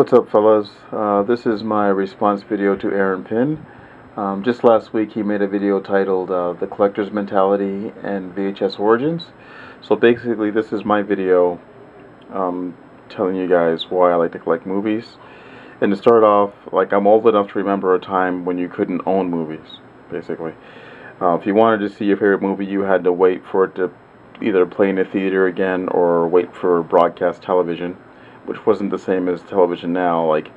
What's up, fellas? This is my response video to Aaron Pynn. Just last week he made a video titled The Collector's Mentality and VHS Origins. So basically this is my video telling you guys why I like to collect movies. And to start off, like, I'm old enough to remember a time when you couldn't own movies, basically. If you wanted to see your favorite movie, you had to wait for it to either play in a theater again or wait for broadcast television, which wasn't the same as television now. Like,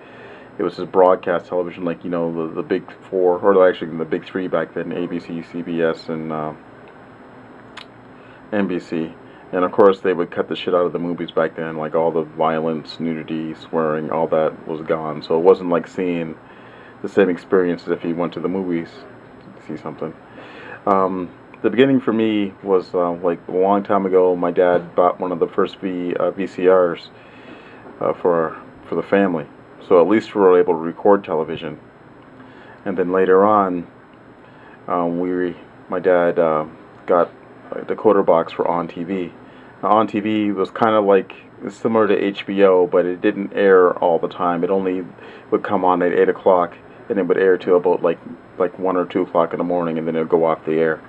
it was just broadcast television, like, you know, the big four, or actually the big three back then: ABC, CBS, and NBC. And of course they would cut the shit out of the movies back then, like all the violence, nudity, swearing, all that was gone. So it wasn't like seeing the same experience as if you went to the movies to see something. The beginning for me was like a long time ago. My dad bought one of the first VCRs for the family, so at least we were able to record television. And then later on, my dad got a decoder box for On TV. Now, On TV was kind of like similar to HBO, but it didn't air all the time. It only would come on at 8 o'clock, and it would air till about like 1 or 2 o'clock in the morning, and then it would go off the air.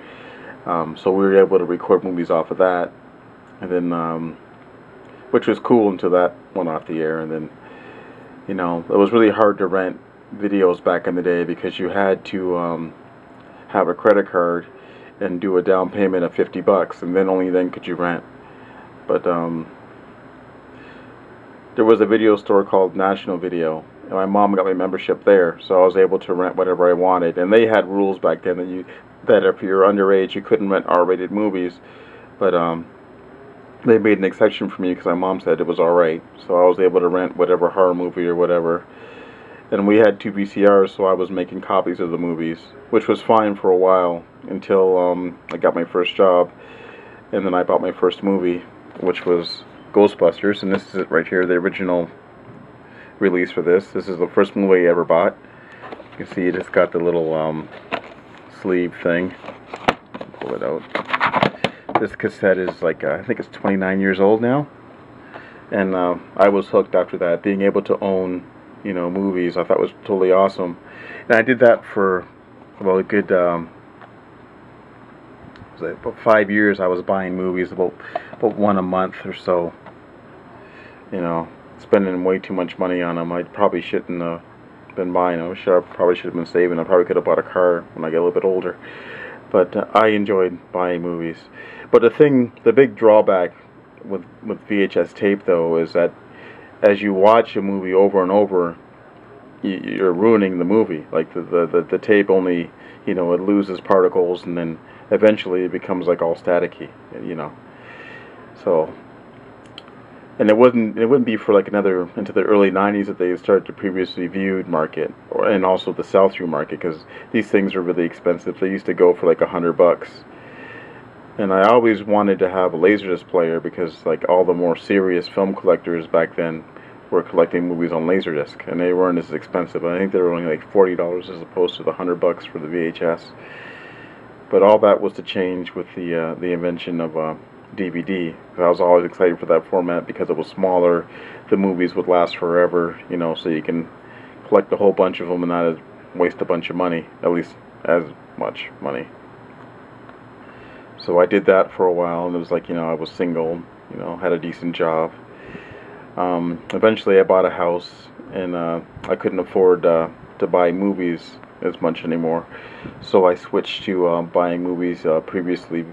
So we were able to record movies off of that, and then which was cool until that went off the air. And then, you know, it was really hard to rent videos back in the day because you had to have a credit card and do a down payment of $50, and then only then could you rent. But there was a video store called National Video, and my mom got my membership there, so I was able to rent whatever I wanted. And they had rules back then that if you're underage you couldn't rent R-rated movies, but they made an exception for me because my mom said it was alright, so I was able to rent whatever horror movie or whatever. And we had 2 VCRs, so I was making copies of the movies, which was fine for a while until I got my first job, and then I bought my first movie, which was Ghostbusters. And this is it right here, the original release for this. This is the first movie I ever bought. You can see it's got the little sleeve thing. Pull it out. This cassette is like, I think it's 29 years old now. And I was hooked after that. Being able to own, you know, movies, I thought was totally awesome. And I did that for about a good, about 5 years. I was buying movies, about one a month or so. You know, spending way too much money on them. I probably shouldn't have been buying them. Probably should have been saving. I probably could have bought a car when I get a little bit older. But I enjoyed buying movies. But the big drawback with VHS tape, though, is that as you watch a movie over and over, you're ruining the movie. Like the tape only, you know, it loses particles, and then eventually it becomes like all staticky, you know. So, and it wouldn't be for like another into the early 90s that they started the previously viewed market, and also the sell-through market, because these things are really expensive. They used to go for like $100. And I always wanted to have a Laserdisc player because, like, all the more serious film collectors back then were collecting movies on Laserdisc, and they weren't as expensive. I think they were only like $40 as opposed to the $100 for the VHS. But all that was to change with the invention of DVD. I was always excited for that format because it was smaller. The movies would last forever, you know, so you can collect a whole bunch of them and not waste a bunch of money, at least as much money. So I did that for a while, and it was like, you know, I was single, you know, had a decent job. Eventually I bought a house, and I couldn't afford to buy movies as much anymore. So I switched to buying movies previously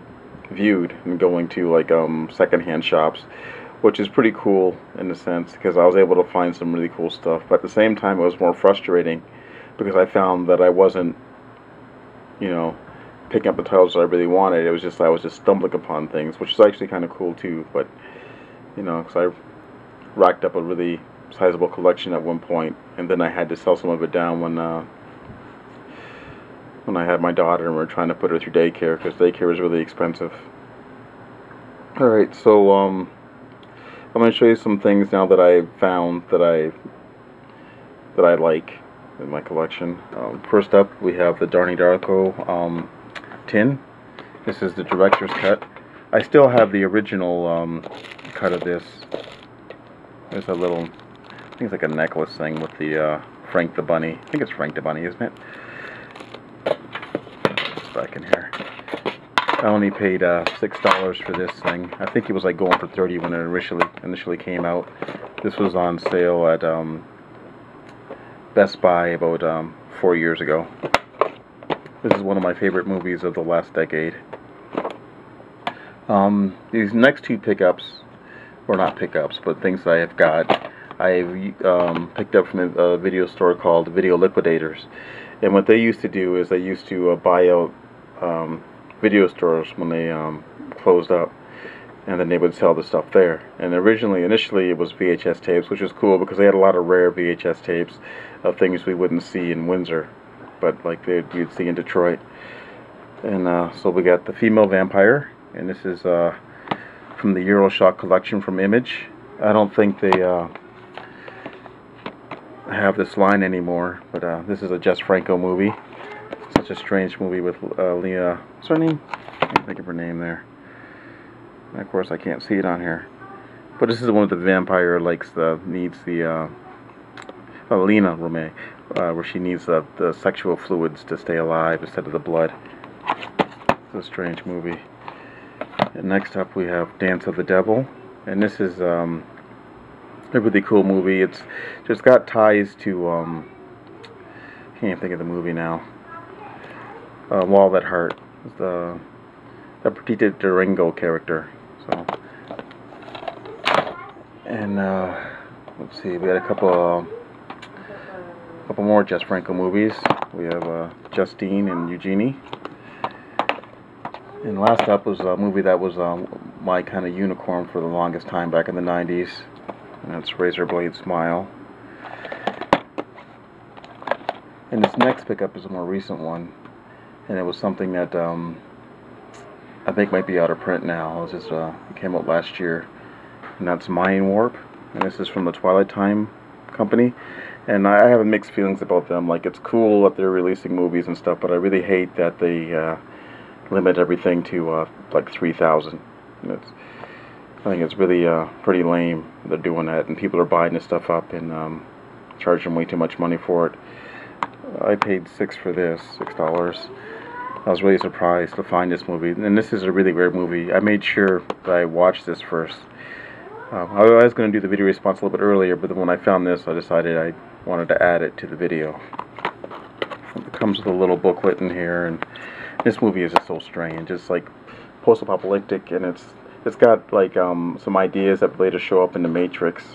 viewed and going to like secondhand shops, which is pretty cool in a sense because I was able to find some really cool stuff. But at the same time it was more frustrating because I found that I wasn't, you know, picking up the titles that I really wanted. It was just I was just stumbling upon things, which is actually kind of cool too. But, you know, because I racked up a really sizable collection at one point, and then I had to sell some of it down when I had my daughter and we were trying to put her through daycare, because daycare was really expensive. Alright, so I'm going to show you some things now that I found that I like in my collection. First up, we have the Donnie Darko tin. This is the director's cut. I still have the original cut of this. There's a little I think it's like a necklace thing with the Frank the Bunny. I think it's Frank the Bunny, isn't it? It's back in here. I only paid $6 for this thing. I think it was like going for $30 when it initially came out. This was on sale at Best Buy about 4 years ago. This is one of my favorite movies of the last decade. These next two pickups, or not pickups, but things that I have got, I've picked up from a video store called Video Liquidators. And what they used to do is they used to buy out video stores when they closed up, and then they would sell the stuff there. And initially it was VHS tapes, which was cool because they had a lot of rare VHS tapes of things we wouldn't see in Windsor, but like you'd see in Detroit. And so we got The Female Vampire, and this is from the Euroshock collection from Image. I don't think they have this line anymore, but this is a Jess Franco movie. Such a strange movie with Leah. What's her name? I can't think of her name there. And of course, I can't see it on here. But this is the one with the vampire needs the Lena Romay, where she needs the sexual fluids to stay alive instead of the blood. It's a strange movie. And next up we have Dance of the Devil, and this is a really cool movie. It's just got ties to can't think of the movie now. Walnut Heart, the Perdita Durango character. So, and let's see, we had a couple more Jess Franco movies. We have Justine and Eugenie. And last up was a movie that was my kind of unicorn for the longest time back in the 90s, and that's Razorblade Smile. And this next pickup is a more recent one, and it was something that I think might be out of print now. It just it came out last year, and that's Mind Warp, and this is from the Twilight Time company. And I have mixed feelings about them. Like, it's cool that they're releasing movies and stuff, but I really hate that they limit everything to like 3,000. I think it's really pretty lame they're doing that, and people are buying this stuff up and charging way too much money for it. I paid $6 for this, $6. I was really surprised to find this movie, and this is a really rare movie. I made sure that I watched this first. I was going to do the video response a little bit earlier, but then when I found this, I decided I wanted to add it to the video. It comes with a little booklet in here, and this movie is just so strange. It's like post-apocalyptic, and it's got like some ideas that later show up in the Matrix,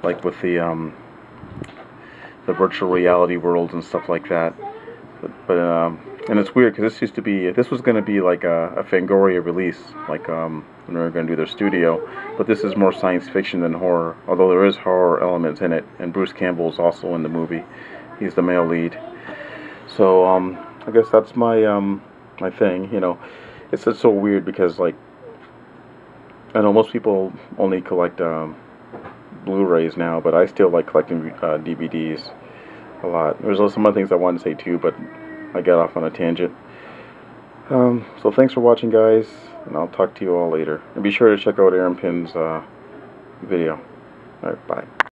like with the virtual reality worlds and stuff like that. But and it's weird because this was going to be like a Fangoria release, like when they were going to do their studio. But this is more science fiction than horror, although there is horror elements in it. And Bruce Campbell is also in the movie. He's the male lead. So I guess that's my my thing. You know, it's just so weird because, like, I know most people only collect Blu-rays now, but I still like collecting DVDs a lot. There's also some other things I wanted to say too, but I got off on a tangent. So thanks for watching, guys, and I'll talk to you all later. And be sure to check out Aaron Pynn's video. Alright, bye.